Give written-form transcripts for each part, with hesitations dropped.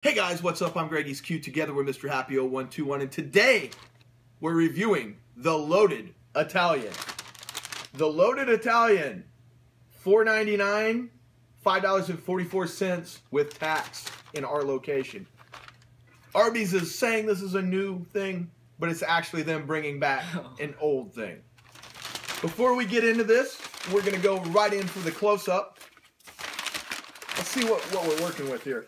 Hey guys, what's up? I'm Greggy's Q together with Mr. Happy0121, and today we're reviewing the Loaded Italian. The Loaded Italian, $4.99, $5.44 with tax in our location. Arby's is saying this is a new thing, but it's actually them bringing back an old thing. Before we get into this, we're going to go right in for the close-up. Let's see what we're working with here.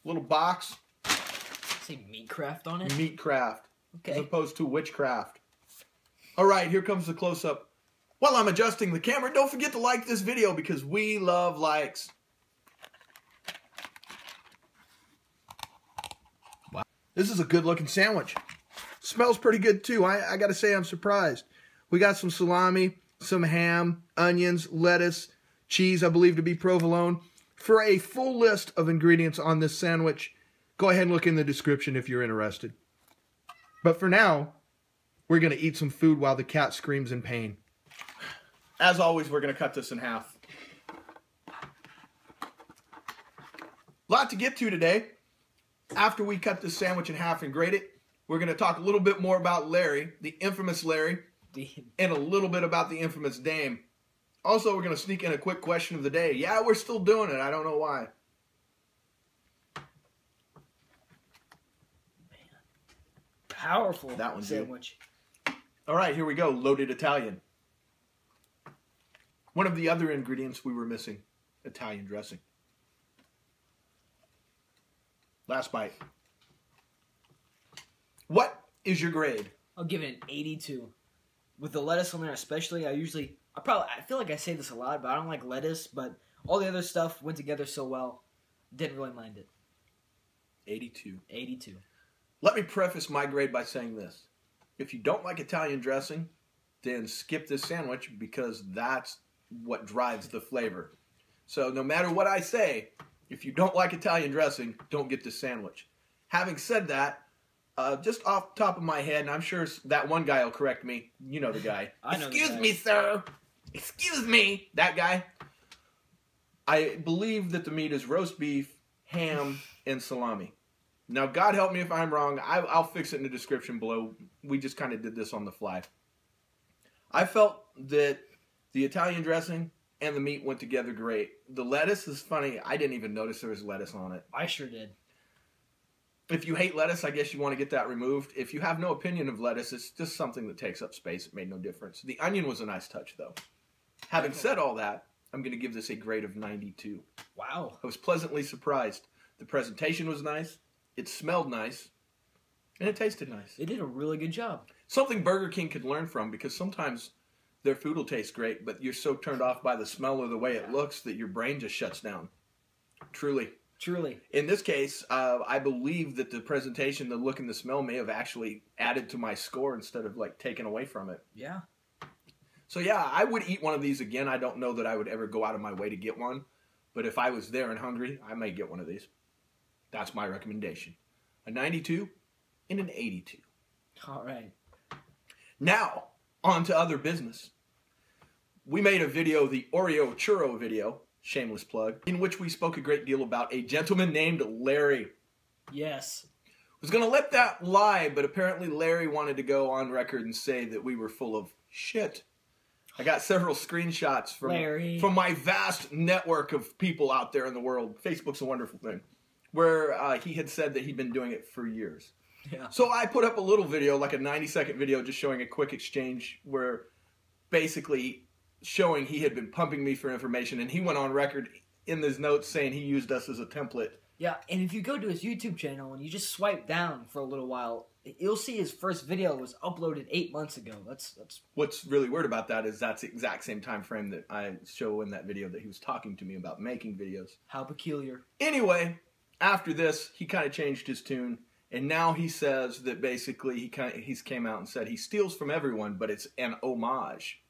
Little box. Say meat craft on it? Meat craft. Okay. As opposed to witchcraft. Alright, here comes the close-up. While I'm adjusting the camera, don't forget to like this video because we love likes. Wow. This is a good looking sandwich. Smells pretty good too. I gotta say I'm surprised. We got some salami, some ham, onions, lettuce, cheese, I believe to be provolone. For a full list of ingredients on this sandwich, go ahead and look in the description if you're interested. But for now, we're going to eat some food while the cat screams in pain. As always, we're going to cut this in half. Lot to get to today. After we cut this sandwich in half and grate it, we're going to talk a little bit more about Larry, the infamous Larry, and a little bit about the infamous Dame. Also, we're going to sneak in a quick question of the day. Yeah, we're still doing it. I don't know why. Man. Powerful that one's sandwich. All right, here we go. Loaded Italian. One of the other ingredients we were missing, Italian dressing. Last bite. What is your grade? I'll give it an 82. With the lettuce on there especially, I feel like I say this a lot, but I don't like lettuce, but all the other stuff went together so well. Didn't really mind it. 82. 82. Let me preface my grade by saying this. If you don't like Italian dressing, then skip this sandwich because that's what drives the flavor. So no matter what I say, if you don't like Italian dressing, don't get this sandwich. Having said that, just off the top of my head, and I'm sure that one guy will correct me. You know the guy. I know Excuse the guy. me, sir. Excuse me. That guy. I believe that the meat is roast beef, ham, and salami. Now, God help me if I'm wrong. I'll fix it in the description below. We just kind of did this on the fly. I felt that the Italian dressing and the meat went together great. The lettuce is funny. I didn't even notice there was lettuce on it. I sure did. If you hate lettuce, I guess you want to get that removed. If you have no opinion of lettuce, it's just something that takes up space. It made no difference. The onion was a nice touch, though. Having said all that, I'm going to give this a grade of 92. Wow. I was pleasantly surprised. The presentation was nice. It smelled nice. And it tasted nice. They did a really good job. Something Burger King could learn from, because sometimes their food will taste great, but you're so turned off by the smell or the way it looks that your brain just shuts down. Truly. Truly. In this case, I believe that the presentation, the look and the smell may have actually added to my score instead of like taken away from it. Yeah. So yeah, I would eat one of these again. I don't know that I would ever go out of my way to get one, but if I was there and hungry, I may get one of these. That's my recommendation. A 92 and an 82. All right. Now, on to other business. We made a video, the Oreo Churro video, shameless plug, in which we spoke a great deal about a gentleman named Larry. Yes. Was going to let that lie, but apparently Larry wanted to go on record and say that we were full of shit. I got several screenshots from my vast network of people out there in the world. Facebook's a wonderful thing. Where he had said that he'd been doing it for years. Yeah. So I put up a little video, like a 90-second video, just showing a quick exchange where basically showing he had been pumping me for information, and he went on record in his notes saying he used us as a template. Yeah, and if you go to his YouTube channel and you just swipe down for a little while, you'll see his first video was uploaded 8 months ago. That's What's really weird about that is that's the exact same time frame that I show in that video that he was talking to me about making videos. How peculiar. Anyway, after this, he kind of changed his tune, and now he says that basically he's came out and said he steals from everyone, but it's an homage.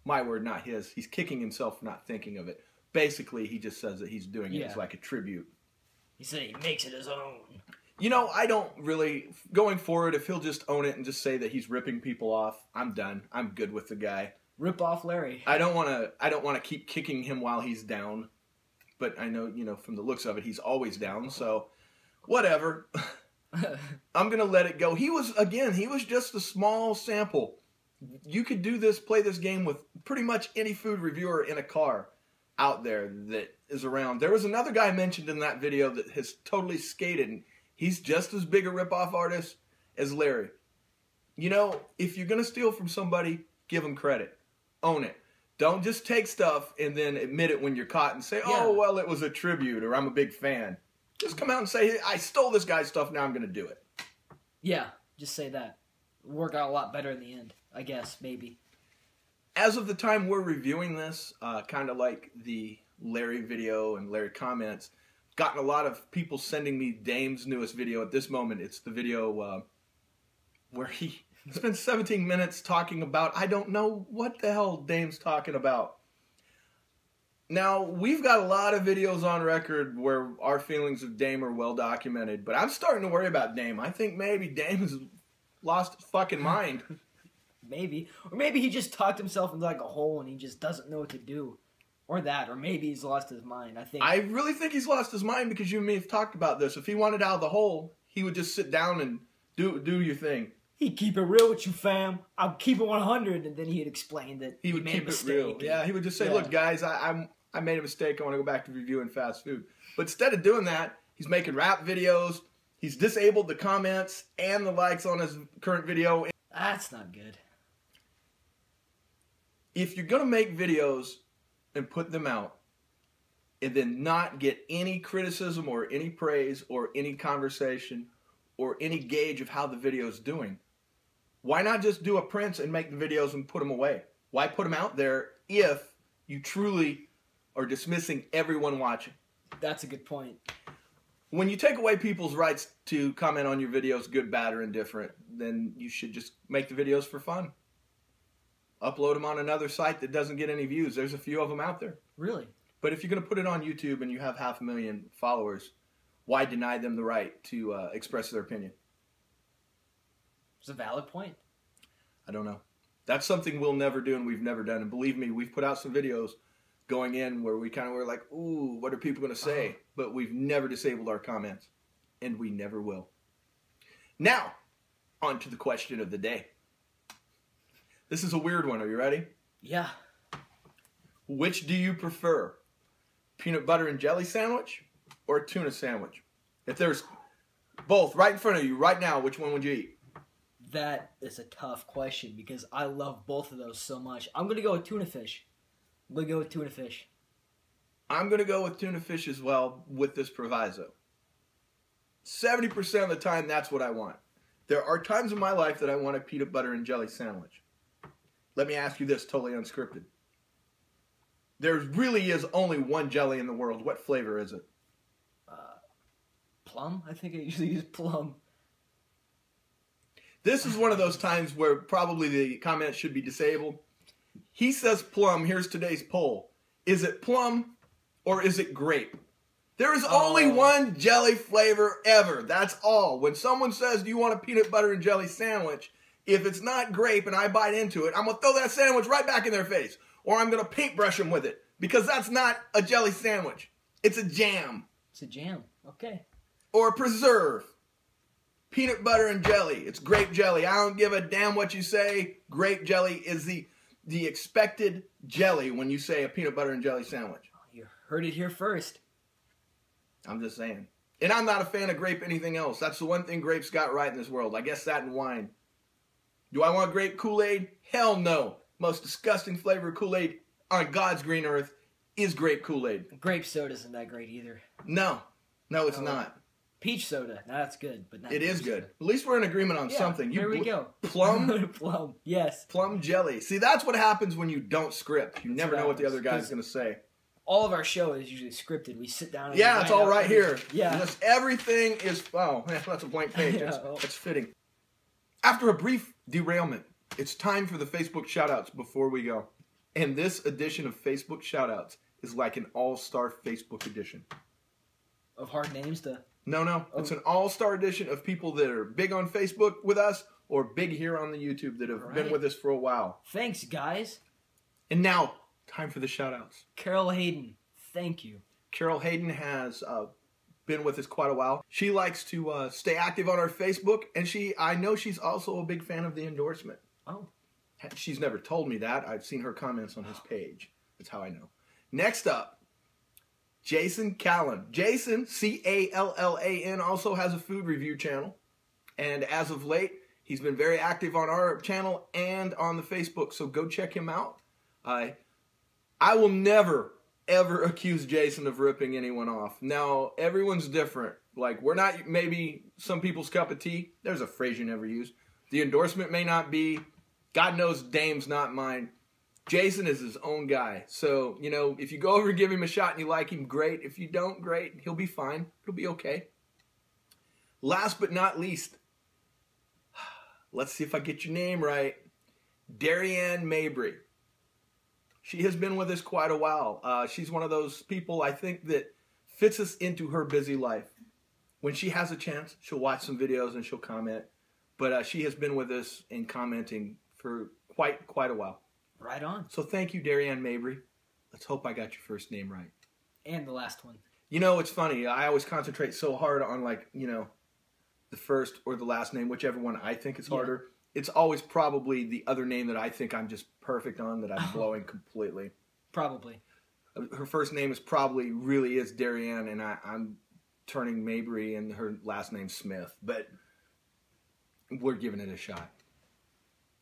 My word, not his. He's kicking himself for not thinking of it. Basically, he just says that he's doing it as like a tribute. He said he makes it his own. You know, I don't really, going forward, if he'll just own it and just say that he's ripping people off, I'm done. I'm good with the guy. Rip off Larry. I don't want to keep kicking him while he's down. but I know, from the looks of it, he's always down. So, whatever. I'm going to let it go. He was just a small sample. You could play this game with pretty much any food reviewer in a car out there that is around. There was another guy mentioned in that video that has totally skated, and he's just as big a ripoff artist as Larry. If you're going to steal from somebody, give them credit. Own it. Don't just take stuff and then admit it when you're caught and say, oh, well, it was a tribute or I'm a big fan. Just come out and say, I stole this guy's stuff, now I'm going to do it. Yeah, just say that. Work out a lot better in the end, I guess, maybe. As of the time we're reviewing this, kind of like the Larry video and Larry comments, gotten a lot of people sending me Dame's newest video. At this moment, it's the video where he spent 17 minutes talking about, I don't know what the hell Dame's talking about. Now, we've got a lot of videos on record where our feelings of Dame are well documented, but I'm starting to worry about Dame. I think maybe Dame has lost his fucking mind. Maybe. Or maybe he just talked himself into like a hole and he just doesn't know what to do. Or that. Or maybe he's lost his mind. I really think he's lost his mind because you and me have talked about this. If he wanted out of the hole, he would just sit down and do your thing. He'd keep it real with you, fam. I'll keep it 100. And then he'd explain that he would made a mistake. It real. Yeah, he would just say, look, guys, I made a mistake. I want to go back to reviewing fast food. But instead of doing that, he's making rap videos. He's disabled the comments and the likes on his current video. That's not good. If you're going to make videos and put them out and then not get any criticism or any praise or any conversation or any gauge of how the video is doing, why not just do a Prince and make the videos and put them away? Why put them out there if you truly are dismissing everyone watching? That's a good point. When you take away people's rights to comment on your videos, good, bad, or indifferent, then you should just make the videos for fun. Upload them on another site that doesn't get any views. There's a few of them out there. Really? But if you're going to put it on YouTube and you have 500,000 followers, why deny them the right to express their opinion? It's a valid point. I don't know. That's something we'll never do and we've never done. And believe me, we've put out some videos going in where we kind of were like, ooh, what are people going to say? But we've never disabled our comments. And we never will. Now, on to the question of the day. This is a weird one. Are you ready? Yeah. Which do you prefer? Peanut butter and jelly sandwich or a tuna sandwich? If there's both right in front of you right now, which one would you eat? That is a tough question because I love both of those so much. I'm going to go with tuna fish. I'm going to go with tuna fish. I'm going to go with tuna fish as well with this proviso. 70% of the time, that's what I want. There are times in my life that I want a peanut butter and jelly sandwich. Let me ask you this, totally unscripted. There really is only one jelly in the world. What flavor is it? Plum? I think I usually use plum. This is one of those times where probably the comment should be disabled. He says plum. Here's today's poll. Is it plum or is it grape? There is only one jelly flavor ever. That's all. When someone says, do you want a peanut butter and jelly sandwich? If it's not grape and I bite into it, I'm going to throw that sandwich right back in their face. Or I'm going to paintbrush them with it. Because that's not a jelly sandwich. It's a jam. It's a jam. Okay. Or a preserve. Peanut butter and jelly. It's grape jelly. I don't give a damn what you say. Grape jelly is the expected jelly when you say a peanut butter and jelly sandwich. You heard it here first. I'm just saying. And I'm not a fan of grape anything else. That's the one thing grapes got right in this world. I guess that and wine. Do I want grape Kool-Aid? Hell no. Most disgusting flavor of Kool-Aid on God's green earth is grape Kool-Aid. Grape soda isn't that great either. No, it's not. Peach soda, now that's good, but not. It is good. At least we're in agreement on something. Here we go. Plum, plum, yes. Plum jelly. See, that's what happens when you don't script. You never know what the other guy's going to say. All of our show is usually scripted. We sit down. And it's all right here. Yeah, just everything is. Oh, that's a blank page. That's fitting. After a brief derailment, it's time for the Facebook shoutouts before we go. And this edition of Facebook shoutouts is like an all-star Facebook edition. Of hard names to... No. Oh. It's an all-star edition of people that are big on Facebook with us or big here on the YouTube that have been with us for a while. Thanks, guys. And now, time for the shoutouts. Carol Hayden, thank you. Carol Hayden has been with us quite a while. She likes to stay active on our Facebook, and I know she's also a big fan of the endorsement. Oh. She's never told me that. I've seen her comments on his page. That's how I know. Next up, Jason Callan. Jason, Callan, also has a food review channel. And as of late, he's been very active on our channel and on the Facebook, so go check him out. I will never, ever accuse Jason of ripping anyone off. Now, everyone's different. Like, we're not maybe some people's cup of tea. There's a phrase you never use. The endorsement may not be. God knows Dame's not mine. Jason is his own guy. So, you know, if you go over and give him a shot and you like him, great. If you don't, great. He'll be fine. It'll be okay. Last but not least, let's see if I get your name right. Darianne Mabry. She has been with us quite a while. She's one of those people, I think, that fits us into her busy life. When she has a chance, she'll watch some videos and she'll comment. But she has been with us and commenting for quite a while. Right on. So thank you, Darianne Mabry. Let's hope I got your first name right. And the last one. You know, it's funny. I always concentrate so hard on, like, you know, the first or the last name, whichever one I think is harder. Yeah. It's always probably the other name that I think I'm just perfect on that I'm blowing completely. Probably. Her first name really is Darianne, and I'm turning Mabry, and her last name's Smith. But we're giving it a shot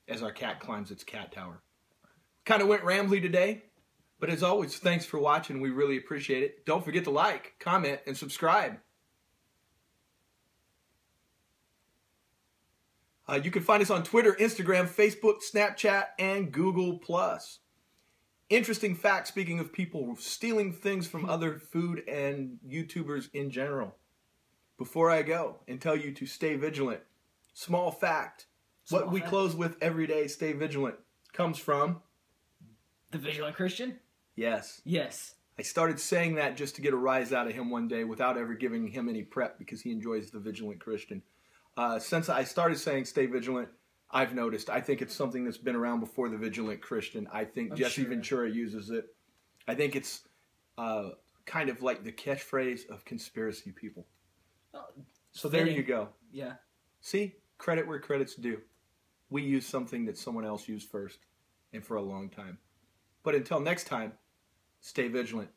as our cat climbs its cat tower. Kind of went rambly today, but as always, thanks for watching. We really appreciate it. Don't forget to like, comment, and subscribe. You can find us on Twitter, Instagram, Facebook, Snapchat, and Google+. Interesting fact, speaking of people stealing things from other food and YouTubers in general. Before I go and tell you to stay vigilant, small fact, what we close with every day, stay vigilant, comes from... The Vigilant Christian? Yes. Yes. I started saying that just to get a rise out of him one day without ever giving him any prep because he enjoys the Vigilant Christian. Since I started saying stay vigilant, I've noticed. I think it's something that's been around before the Vigilant Christian. I think Jesse Ventura uses it. I think it's kind of like the catchphrase of conspiracy people. Oh, so there you go. Yeah. See? Credit where credit's due. We use something that someone else used first and for a long time. But until next time, stay vigilant.